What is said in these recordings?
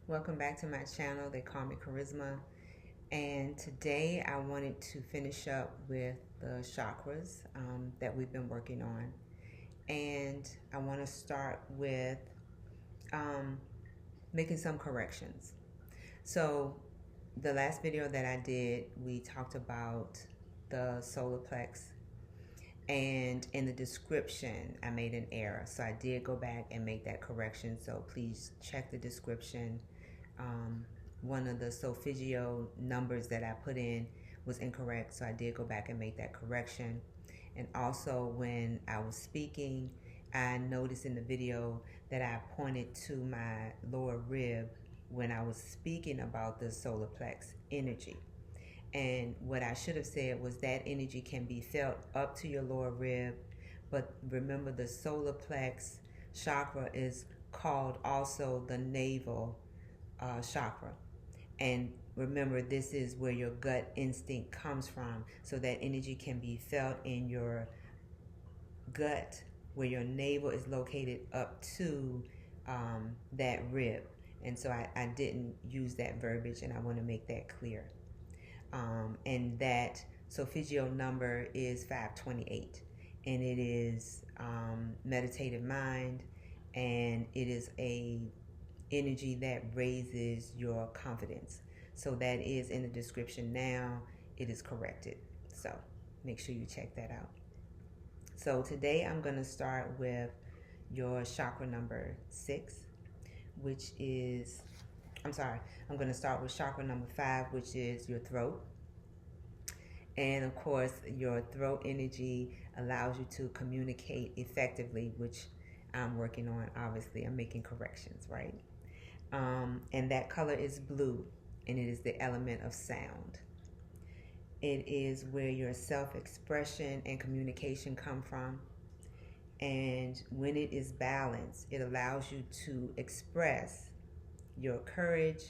Welcome back to my channel. They call me Charisma. And today I wanted to finish up with the chakras that we've been working on. And I want to start with making some corrections. So the last video that I did, we talked about the solar plex, and in the description I made an error, so I did go back and make that correction. So please check the description. One of the Solfeggio numbers that I put in was incorrect, so I did go back and make that correction. And also, when I was speaking, I noticed in the video that I pointed to my lower rib when I was speaking about the solar plex energy. And what I should have said was that energy can be felt up to your lower rib, but remember, the solar plex chakra is called also the navel chakra. And remember, this is where your gut instinct comes from, so that energy can be felt in your gut, where your navel is located up to that rib. And so I didn't use that verbiage, and I want to make that clear. And that Solfeggio number is 528, and it is meditative mind, and it is a energy that raises your confidence. So that is in the description now. It is corrected, so make sure you check that out. So today I'm going to start with your chakra number 6, which is, I'm going to start with chakra number 5, which is your throat. And of course, your throat energy allows you to communicate effectively, which I'm working on. Obviously, I'm making corrections, right? And that color is blue, and it is the element of sound. It is where your self-expression and communication come from. And when it is balanced, it allows you to express your courage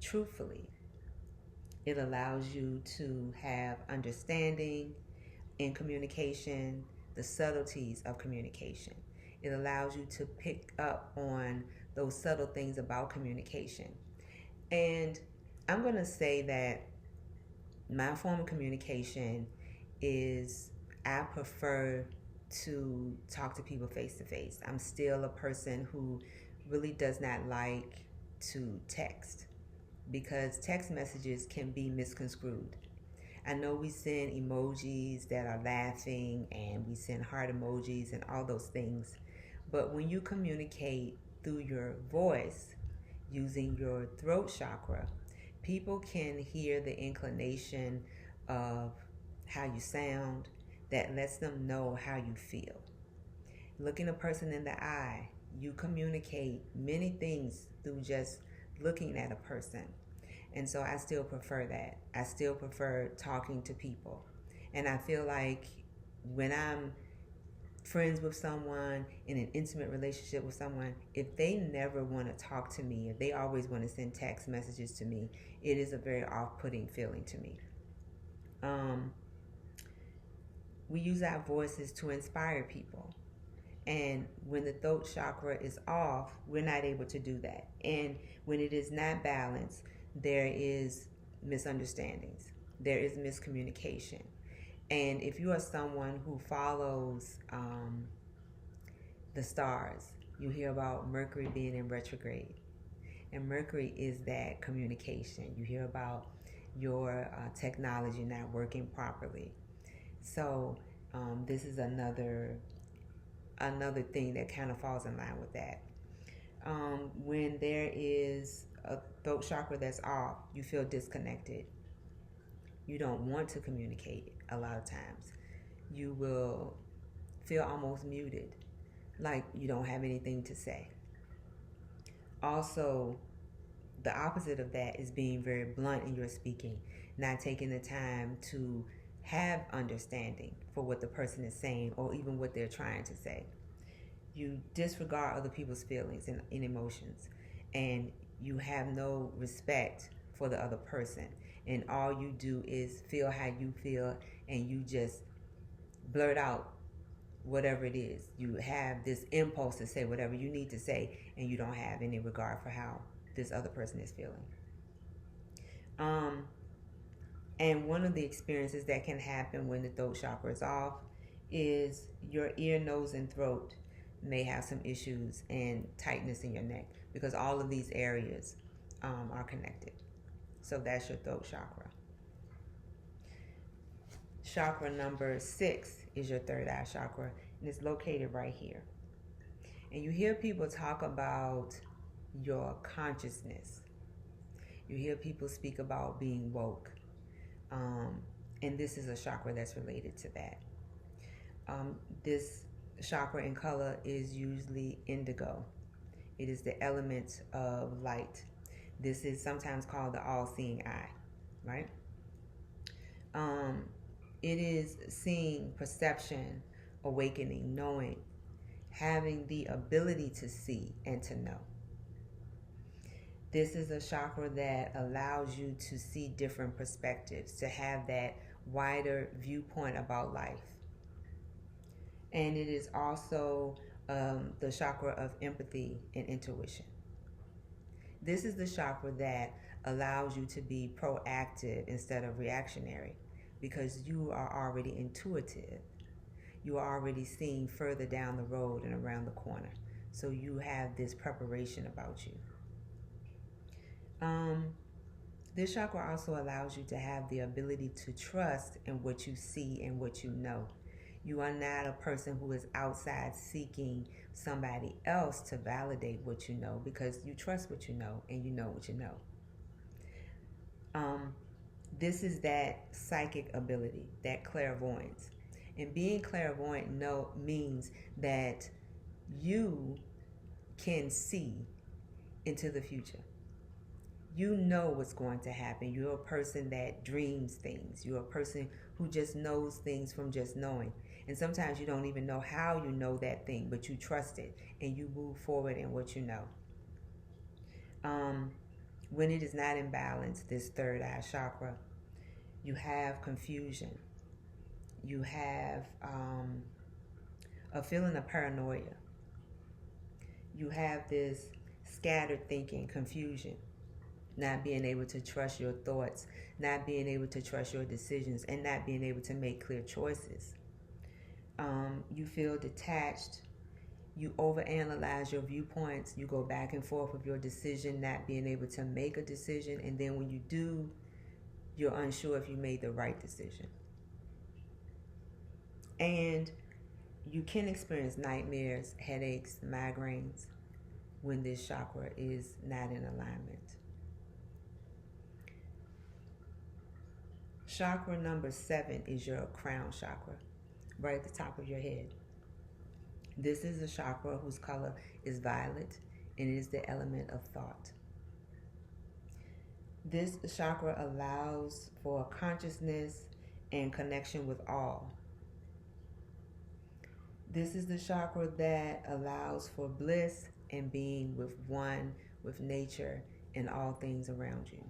truthfully. It allows you to have understanding in communication, the subtleties of communication. It allows you to pick up on those subtle things about communication. And I'm going to say that my form of communication is, I prefer to talk to people face to face. I'm still a person who really does not like to text, because text messages can be misconstrued. I know we send emojis that are laughing, and we send heart emojis and all those things, but when you communicate through your voice using your throat chakra, people can hear the inclination of how you sound. That lets them know how you feel. Looking a person in the eye, you communicate many things through just looking at a person. And so I still prefer that. I still prefer talking to people. And I feel like when I'm friends with someone, in an intimate relationship with someone, if they never want to talk to me, if they always want to send text messages to me, it is a very off-putting feeling to me. We use our voices to inspire people. And when the throat chakra is off, we're not able to do that. And when it is not balanced, there is misunderstandings. There is miscommunication. And if you are someone who follows the stars, you hear about Mercury being in retrograde. And Mercury is that communication. You hear about your technology not working properly. So this is another thing that kind of falls in line with that. When there is a throat chakra that's off, you feel disconnected. You don't want to communicate a lot of times. You will feel almost muted, like you don't have anything to say. Also, the opposite of that is being very blunt in your speaking, not taking the time to have understanding for what the person is saying, or even what they're trying to say. You disregard other people's feelings and emotions, and you have no respect for the other person, and all you do is feel how you feel, and you just blurt out whatever it is. You have this impulse to say whatever you need to say, and you don't have any regard for how this other person is feeling. And one of the experiences that can happen when the throat chakra is off is your ear, nose, and throat may have some issues and tightness in your neck, because all of these areas are connected. So that's your throat chakra. Chakra number 6 is your third eye chakra, and it's located right here. And you hear people talk about your consciousness. You hear people speak about being woke. And this is a chakra that's related to that. This chakra in color is usually indigo. It is the element of light. This is sometimes called the all-seeing eye, right? It is seeing, perception, awakening, knowing, having the ability to see and to know. This is a chakra that allows you to see different perspectives, to have that wider viewpoint about life. And it is also the chakra of empathy and intuition. This is the chakra that allows you to be proactive instead of reactionary, because you are already intuitive. You are already seeing further down the road and around the corner. So you have this preparation about you. This chakra also allows you to have the ability to trust in what you see and what you know. You are not a person who is outside seeking somebody else to validate what you know, because you trust what you know and you know what you know. This is that psychic ability, that clairvoyance. And being clairvoyant means that you can see into the future. You know what's going to happen. You're a person that dreams things. You're a person who just knows things from just knowing. And sometimes you don't even know how you know that thing, but you trust it and you move forward in what you know. When it is not in balance, this third eye chakra, you have confusion. You have a feeling of paranoia. You have this scattered thinking, confusion, not being able to trust your thoughts, not being able to trust your decisions, and not being able to make clear choices. You feel detached. You overanalyze your viewpoints. You go back and forth with your decision, not being able to make a decision. And then when you do, you're unsure if you made the right decision. And you can experience nightmares, headaches, migraines when this chakra is not in alignment. Chakra number 7 is your crown chakra, right at the top of your head. This is a chakra whose color is violet, and it is the element of thought. This chakra allows for consciousness and connection with all. This is the chakra that allows for bliss and being with one, with nature and all things around you,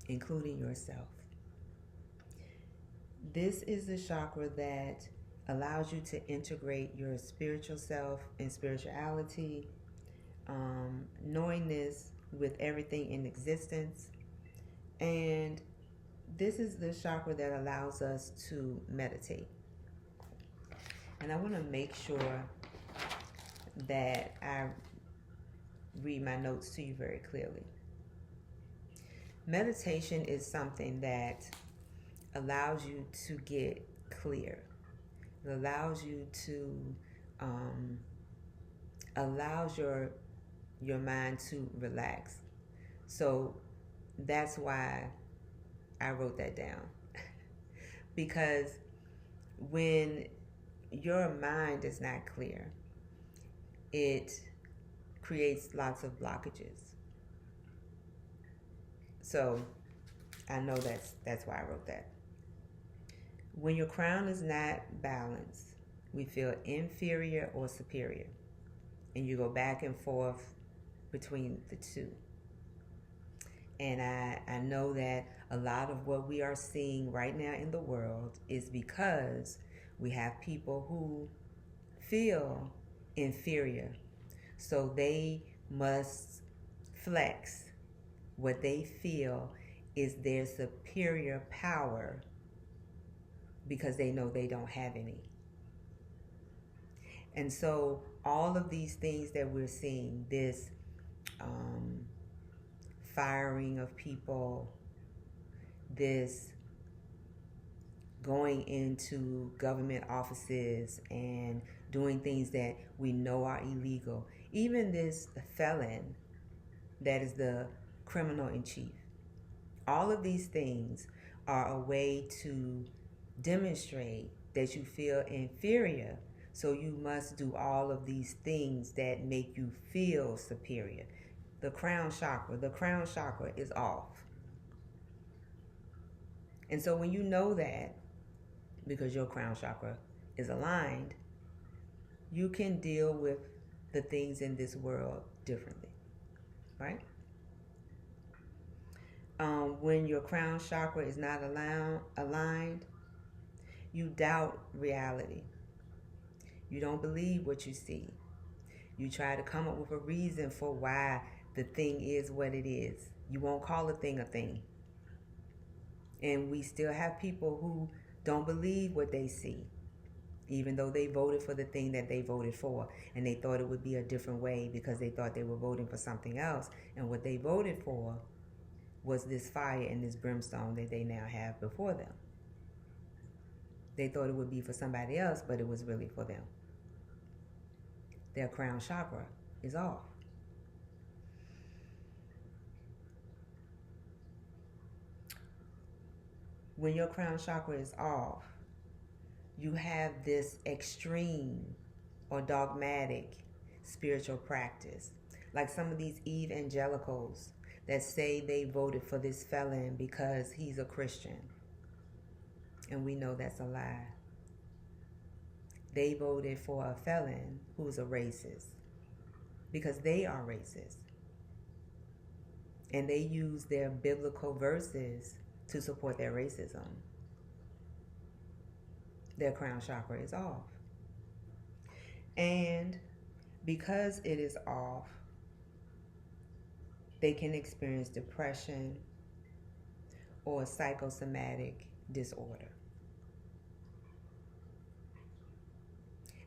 including yourself. This is the chakra that allows you to integrate your spiritual self and spirituality, knowingness with everything in existence. And this is the chakra that allows us to meditate. And I want to make sure that I read my notes to you very clearly. Meditation is something that allows you to get clear. It allows you to allows your mind to relax. So that's why I wrote that down. Because when your mind is not clear, it creates lots of blockages. So I know that's why I wrote that. When your crown is not balanced, we feel inferior or superior. And you go back and forth between the two. And I know that a lot of what we are seeing right now in the world is because we have people who feel inferior. So they must flex what they feel is their superior power because they know they don't have any. And so all of these things that we're seeing, this firing of people, this going into government offices and doing things that we know are illegal, even this felon that is the criminal in chief, all of these things are a way to demonstrate that you feel inferior. So you must do all of these things that make you feel superior. The crown chakra is off. And so when you know that, because your crown chakra is aligned, you can deal with the things in this world differently, right? When your crown chakra is not aligned, you doubt reality. You don't believe what you see. You try to come up with a reason for why the thing is what it is. You won't call a thing a thing. And we still have people who don't believe what they see, even though they voted for the thing that they voted for, and they thought it would be a different way because they thought they were voting for something else, and what they voted for was this fire and this brimstone that they now have before them. They thought it would be for somebody else, but it was really for them. Their crown chakra is off. When your crown chakra is off, you have this extreme or dogmatic spiritual practice. Like some of these evangelicals that say they voted for this felon because he's a Christian. And we know that's a lie. They voted for a felon who's a racist because they are racist. And they use their biblical verses to support their racism. Their crown chakra is off. And because it is off, they can experience depression or psychosomatic disorder.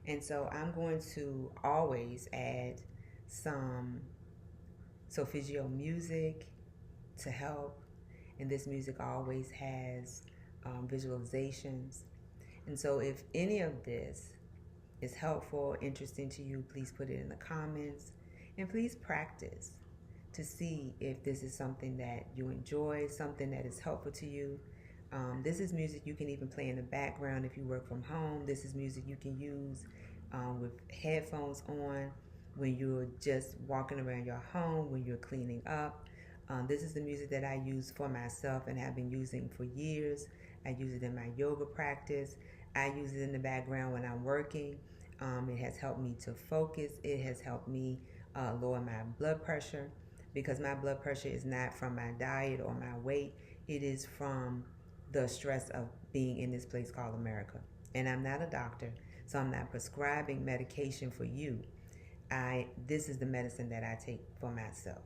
And so I'm going to always add some Solfeggio music to help. And this music always has visualizations. And so if any of this is helpful, interesting to you, please put it in the comments. And please practice to see if this is something that you enjoy, something that is helpful to you. This is music you can even play in the background if you work from home. This is music you can use with headphones on when you're just walking around your home, when you're cleaning up. This is the music that I use for myself and have been using for years. I use it in my yoga practice. I use it in the background when I'm working. It has helped me to focus. It has helped me lower my blood pressure, because my blood pressure is not from my diet or my weight. It is from the stress of being in this place called America. And I'm not a doctor, so I'm not prescribing medication for you. This is the medicine that I take for myself.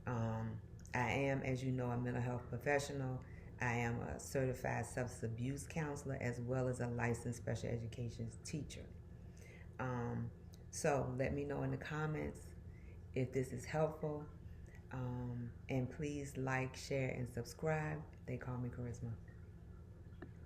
I am, as you know, a mental health professional. I am a certified substance abuse counselor as well as a licensed special education teacher. So let me know in the comments if this is helpful. And please like, share, and subscribe. They call me Charisma.